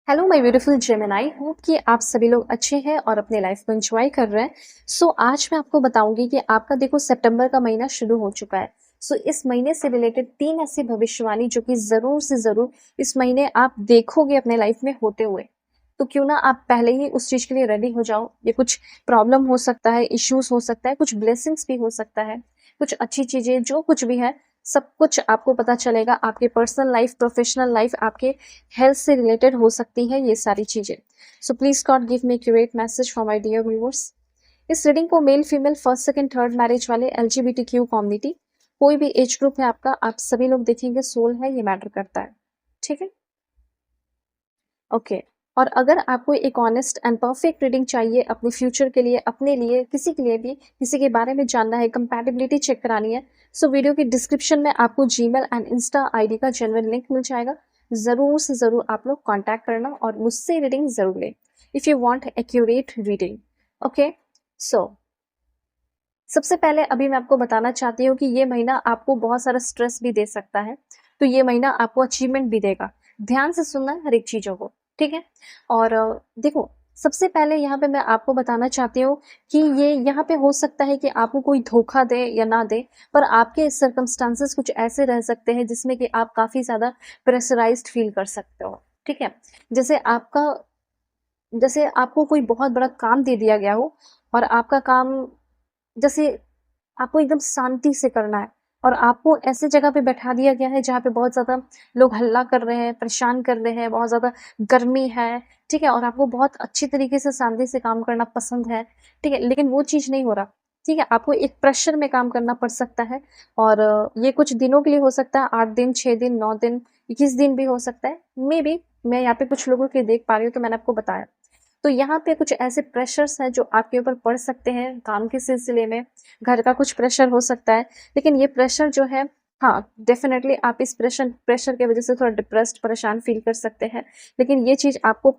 Hello my beautiful Gemini, hope कि आप सभी लोग अच्छे हैं और अपने लाइफ को एंजॉय कर रहे हैं। आज मैं आपको बताऊंगी कि आपका देखो सितंबर का महीना शुरू हो चुका है। इस महीने से रिलेटेड 3 ऐसी भविष्यवाणी जो कि ज़रूर से ज़रूर इस महीने आप देखोगे अपने लाइफ में होते हुए। तो क्यों ना आप पहले ही उस चीज़ के लिए रेडी हो जाओ। ये कुछ प्रॉब्लम हो सकता है, इश्यूज़ हो सकता है, कुछ ब्लेसिंग्स भी हो सकता है, कुछ अच्छी चीज़ें जो कुछ भी है, सब कुछ आपको पता चलेगा। आपके पर्सनल लाइफ, प्रोफेशनल लाइफ, आपके हेल्थ से रिलेटेड हो सकती है ये सारी चीजें। Please God give me accurate message for my dear viewers. इस रीडिंग को male, female, first, second, third marriage वाले, LGBTQ कम्युनिटी, कोई भी एज ग्रुप है आपका, आप सभी लोग देखेंगे। सोल है, ये मैटर करता है। ठीक है, ओके। और अगर आपको एक ऑनेस्ट एंड परफेक्ट रीडिंग चाहिए अपने फ्यूचर के लिए, अपने लिए, किसी के लिए भी, किसी के बारे में जानना है, कंपैटिबिलिटी चेक करानी है, वीडियो की डिस्क्रिप्शन में आपको जीमेल एंड इंस्टा आईडी का जेन्युइन लिंक मिल जाएगा। ज़रूर से ज़रूर आप लोग कॉन्टैक्ट करना और मुझसे रीडिंग ज़रूर लें if you want accurate reading. Okay, so सबसे पहले अभी मैं आपको बताना चाहती हूँ कि ये महीना आपको बहुत सारा स्ट्रेस भी दे सकता है। तो ये महीना आपको अचीवमेंट भी देगा। ध्यान से सुनना है हर एक चीज़ों को, ठीक है? और देखो, सबसे पहले यहाँ पे मैं आपको बताना चाहती हूँ कि ये यहाँ पे हो सकता है कि आपको कोई धोखा दे या ना दे, पर आपके सर्कमस्टांसेस कुछ ऐसे रह सकते हैं जिसमें कि आप काफ़ी ज़्यादा प्रेशराइज़्ड फ़ील कर सकते हो, ठीक है? जैसे आपका जैसे आपको कोई बहुत बड़ा काम दे दिया गया हो और आपका काम जैसे आपको एकदम शांति से करना है और आपको ऐसी जगह पे बैठा दिया गया है जहाँ पे बहुत ज़्यादा लोग हल्ला कर रहे हैं, परेशान कर रहे हैं, बहुत ज़्यादा गर्मी है, ठीक है? और आपको बहुत अच्छी तरीके से शांति से काम करना पसंद है, ठीक है? लेकिन वो चीज़ नहीं हो रहा, ठीक है? आपको एक प्रेशर में काम करना पड़ सकता है और ये कुछ दिनों के लिए हो सकता है, 8 दिन, 6 दिन, 9 दिन, 21 दिन भी हो सकता है। मेबी मैं यहाँ पे कुछ लोगों के देख पा रही हूँ, तो मैंने आपको बताया। तो यहाँ पे कुछ ऐसे प्रेशर्स हैं जो आपके ऊपर पड़ सकते हैं काम के सिलसिले में, घर का कुछ प्रेशर हो सकता है। लेकिन ये प्रेशर जो है, हाँ, डेफ़िनेटली आप इस प्रेशर प्रेशर की वज़ह से थोड़ा डिप्रेस्ड, परेशान फ़ील कर सकते हैं। लेकिन ये चीज़ आपको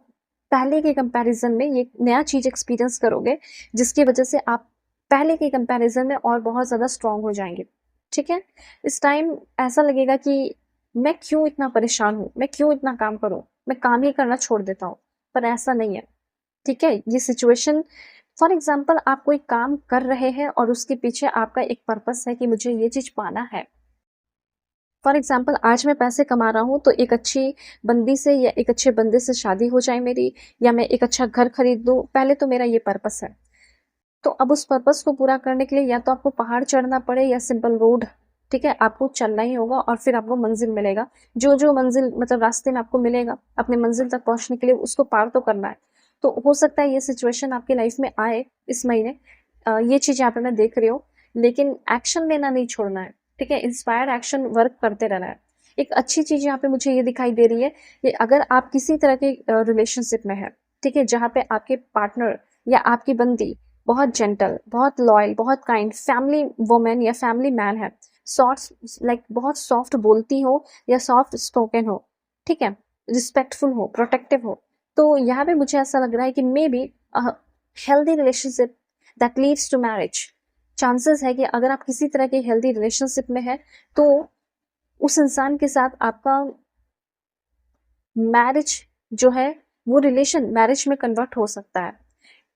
पहले के कंपैरिज़न में ये नया चीज़ एक्सपीरियंस करोगे, जिसकी वज़ह से आप पहले के कंपैरिज़न में और बहुत ज़्यादा स्ट्रॉन्ग हो जाएँगे, ठीक है? इस टाइम ऐसा लगेगा कि मैं क्यों इतना परेशान हूँ? मैं क्यों इतना काम करूँ? मैं काम ही करना छोड़ देता हूँ। पर ऐसा नहीं है। ठीक है? ये सिचुएशन, फॉर एग्ज़ाम्पल आप कोई काम कर रहे हैं और उसके पीछे आपका एक पर्पस है कि मुझे ये चीज़ पाना है। फॉर एग्ज़ाम्पल आज मैं पैसे कमा रहा हूँ तो एक अच्छी बंदी से या एक अच्छे बंदे से शादी हो जाए मेरी, या मैं एक अच्छा घर खरीद लूँ, पहले तो मेरा ये पर्पस है। तो अब उस पर्पस को पूरा करने के लिए या तो आपको पहाड़ चढ़ना पड़े या सिंपल रोड, ठीक है? आपको चलना ही होगा और फिर आपको मंज़िल मिलेगा। जो-जो मंज़िल मतलब रास्ते में आपको मिलेगा, अपने मंज़िल तक पहुँचने के लिए उसको पार तो करना है। तो हो सकता है ये सिचुएशन आपकी लाइफ़ में आए इस महीने। ये चीज़ यहाँ पे मैं देख रही हूँ, लेकिन एक्शन लेना नहीं छोड़ना है, ठीक है? इंस्पायर एक्शन वर्क करते रहना है। एक अच्छी चीज़ यहाँ पे मुझे ये दिखाई दे रही है कि अगर आप किसी तरह के रिलेशनशिप में हैं, ठीक है? जहाँ पे आपके पार्टनर या आपकी बंदी बहुत जेंटल, बहुत लॉयल, बहुत काइंड, फैमिली वुमन या फैमिली मैन है, सॉफ्ट लाइक बहुत सॉफ्ट बोलती हो या सॉफ्ट स्पोकन हो, ठीक है? रिस्पेक्टफुल हो, प्रोटेक्टिव हो। तो यहाँ पे मुझे ऐसा लग रहा है कि may be healthy relationship that leads to marriage, chances है कि अगर आप किसी तरह के हेल्दी रिलेशनशिप में हैं, तो उस इंसान के साथ आपका मैरिज जो है, वो रिलेशन मैरिज में कन्वर्ट हो सकता है।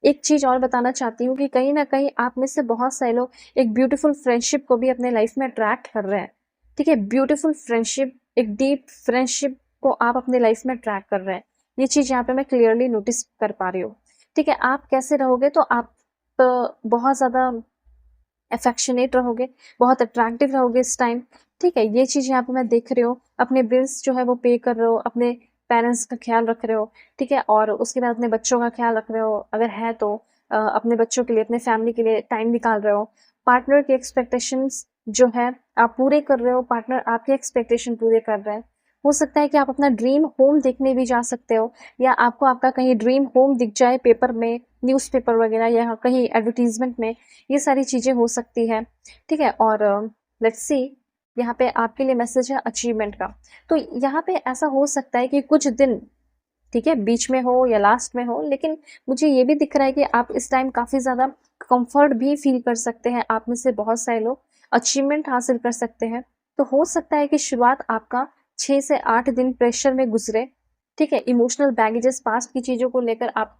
एक चीज़ और बताना चाहती हूँ कि कहीं न कहीं आप में से बहुत सारे लोग एक ब्यूटीफुल फ्रेंडशिप को भी अपने लाइफ में अट्रैक्ट कर रहे हैं, ठीक है? ब्यूटीफुल फ्रेंडशिप, एक डीप फ्रेंडशिप को आप अपने लाइफ में अट्रैक्ट कर रहे हैं। ये चीज़ यहाँ पे मैं क्लियरली नोटिस कर पा रही हूँ, ठीक है? आप कैसे रहोगे तो आप बहुत ज़्यादा अफेक्शनेट रहोगे, बहुत अट्रैक्टिव रहोगे इस टाइम, ठीक है? ये चीज़ यहाँ पे मैं देख रही हूँ। अपने बिल्स जो है वो पे कर रहे हो, अपने पेरेंट्स का ख़्याल रख रहे हो, ठीक है? और उसके बाद अपने बच्चों का ख़्याल रख रहे हो, अगर है तो अपने बच्चों के लिए, अपने फैमिली के लिए टाइम निकाल रहे हो। पार्टनर की एक्सपेक्टेशंस जो है आप पूरे कर रहे हो, पार्टनर आपके एक्सपेक्टेशन पूरे कर रहा है। हो सकता है कि आप अपना ड्रीम होम देखने भी जा सकते हो, या आपको आपका कहीं ड्रीम होम दिख जाए पेपर में, न्यूज़पेपर वगैरह, या कहीं एडवर्टाइज़मेंट में। ये सारी चीज़ें हो सकती है, ठीक है? और लेट्स सी, यहाँ पे आपके लिए मैसेज है अचीवमेंट का। तो यहाँ पे ऐसा हो सकता है कि कुछ दिन, ठीक है, बीच में हो या लास्ट में हो, लेकिन मुझे ये भी दिख रहा है कि आप इस टाइम काफ़ी ज़्यादा कंफर्ट भी फील कर सकते हैं। आप में से बहुत सारे लोग अचीवमेंट हासिल कर सकते हैं। तो हो सकता है कि शुरुआत आपका 6 से 8 दिन प्रेशर में गुजरे, ठीक है? इमोशनल बैगेजेस, पास्ट की चीज़ों को लेकर आप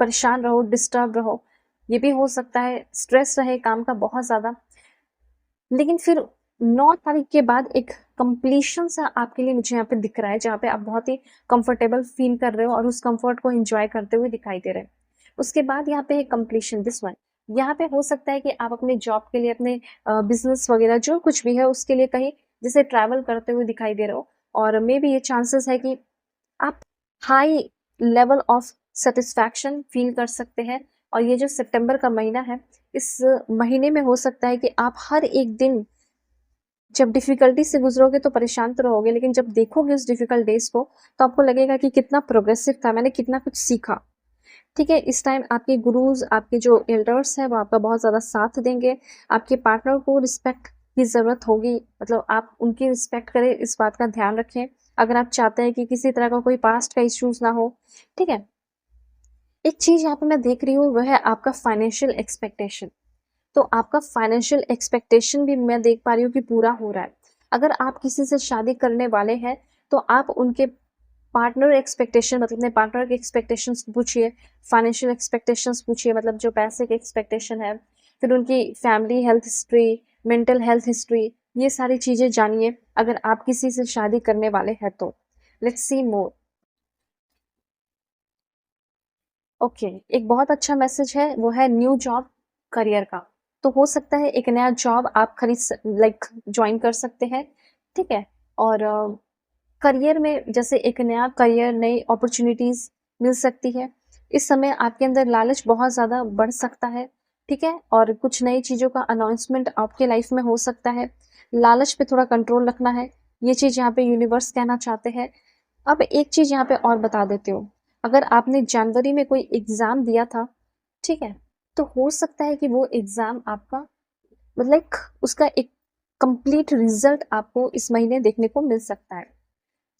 परेशान रहो, डिस्टर्ब रहो, ये भी हो सकता है। स्ट्रेस रहे काम का बहुत ज़्यादा। लेकिन फिर 9 तारीख के बाद एक कंप्लीशन सा आपके लिए मुझे यहाँ पे दिख रहा है, जहाँ पे आप बहुत ही कंफर्टेबल फील कर रहे हो और उस कंफर्ट को एन्जॉय करते हुए दिखाई दे रहे हैं। उसके बाद यहाँ पे है कंप्लीशन, दिस वन। यहाँ पे हो सकता है कि आप अपने जॉब के लिए, अपने बिज़नेस वगैरह जो कुछ भी है उसके लिए कहीं जैसे ट्रैवल करते हुए दिखाई दे रहे हो, और मेबी ये चांसेस है कि आप high level of satisfaction feel कर सकते हैं। और ये जो सितंबर का महीना है, इस महीने में हो सकता है कि आप हर एक दिन जब डिफिकल्टी से गुजरोगे तो परेशान तो रहोगे, लेकिन जब देखोगे उस डिफिकल्ट डेज को तो आपको लगेगा कि कितना प्रोग्रेसिव था, मैंने कितना कुछ सीखा। ठीक है, इस टाइम आपके गुरुज, आपके जो एल्डर्स हैं वो आपका बहुत ज़्यादा साथ देंगे। आपके पार्टनर को रिस्पेक्ट की ज़रूरत होगी, मतलब आप उनकी रिस्पेक्ट करें, इस बात का ध्यान रखें। अगर आप चाहते हैं कि किसी तरह का कोई पास्ट का इश्यूज ना हो, ठीक है। एक चीज़ यहाँ पे मैं देख रही हूँ, वह है आपका फाइनेंशियल एक्सपेक्टेशन। तो आपका फाइनेंशियल एक्सपेक्टेशन भी मैं देख पा रही हूँ कि पूरा हो रहा है। अगर आप किसी से शादी करने वाले हैं तो आप उनके पार्टनर एक्सपेक्टेशन, मतलब अपने पार्टनर के एक्सपेक्टेशंस पूछिए, फाइनेंशियल एक्सपेक्टेशंस पूछिए, मतलब जो पैसे के एक्सपेक्टेशन है, फिर उनकी family health history, mental health history, ये सारी चीज़ें जानिए अगर आप किसी से शादी करने वाले हैं तो। Let's see more. ओके, एक बहुत अच्छा मैसेज है, वो है न्यू जॉब करियर का। तो हो सकता है एक नया जॉब आप लाइक ज्वाइन कर सकते हैं, ठीक है। और करियर में जैसे एक नया करियर, नई अपॉर्चुनिटीज मिल सकती है। इस समय आपके अंदर लालच बहुत ज़्यादा बढ़ सकता है, ठीक है। और कुछ नई चीज़ों का अनाउंसमेंट आपके लाइफ में हो सकता है। लालच पे थोड़ा कंट्रोल रखना है, ये चीज़ यहाँ पे यूनिवर्स कहना चाहते हैं। अब एक चीज़ यहाँ पे और बता देती हूँ, अगर आपने जनवरी में कोई एग्ज़ाम दिया था, ठीक है, तो हो सकता है कि वो एग्ज़ाम आपका लाइक उसका एक कंप्लीट रिजल्ट आपको इस महीने देखने को मिल सकता है,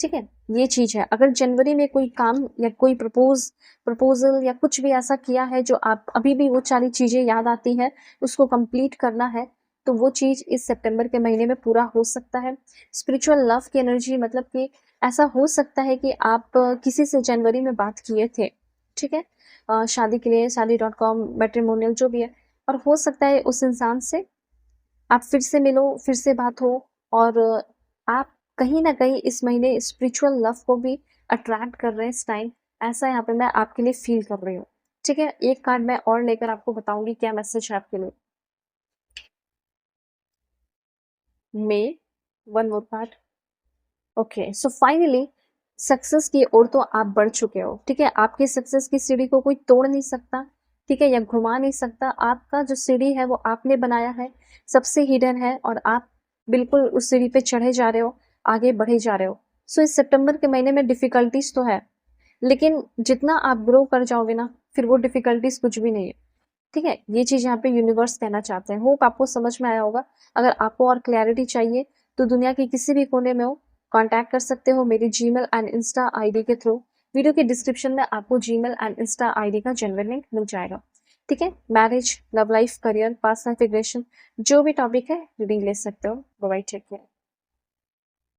ठीक है। ये चीज़ है, अगर जनवरी में कोई काम या कोई प्रपोजल या कुछ भी ऐसा किया है जो आप अभी भी वो सारी चीज़ें याद आती हैं, उसको कंप्लीट करना है, तो वो चीज़ इस सितंबर के महीने में पूरा हो सकता है। स्पिरिचुअल लव की एनर्जी, मतलब कि ऐसा हो सकता है कि आप किसी से जनवरी में बात किए थे, ठीक है, शादी के लिए, शादी.com, मैट्रिमोनियल जो भी है, और हो सकता है उस इंसान से आप फिर से मिलो, फिर से बात हो, और आप कहीं न कहीं इस महीने स्पिरिचुअल लव को भी अट्रैक्ट कर रहे हैं इस टाइम, ऐसा यहाँ पे मैं आपके लिए फ़ील कर रही हूँ। ठीक है? एक कार्ड मैं और लेकर आपको बताऊँगी क्या मैसेज है आपके लिए। May, one more card. Okay, so finally success की ओर तो आप बढ़ चुके हो, ठीक है? आपकी सक्सेस की सीढ़ी को कोई तोड़ नहीं सकता, ठीक है? या घुमा नहीं सकता। आपका जो सीढ़ी है वो आपने बनाया है, सबसे हिडन है, और आप बिल्कुल उस सीढ़ी पे चढ़े जा रहे हो, आगे बढ़े जा रहे हो। सो इस सितंबर के महीने में डिफिकल्टीज तो है, लेकिन जितना आप ग्रो कर जाओगे ना, फिर वो डिफिकल्टीज कुछ भी नहीं है। ठीक है, ये चीज़ यहाँ पे यूनिवर्स कहना चाहते हैं। होप आपको समझ में आया होगा। अगर आपको और क्लैरिटी चाहिए तो दुनिया के किसी भी कोने में हो, कांटेक्ट कर सकते हो मेरी जीमेल एंड इंस्टा आईडी के थ्रू। वीडियो के डिस्क्रिप्शन में आपको जीमेल एंड इंस्टा आईडी का जेन्युइन लिंक मिल जाएगा। ठीक है, marriage, love life, career, past life regression, जो भी टॉपिक है रीडिंग ले सकते हो। Bye bye, take care.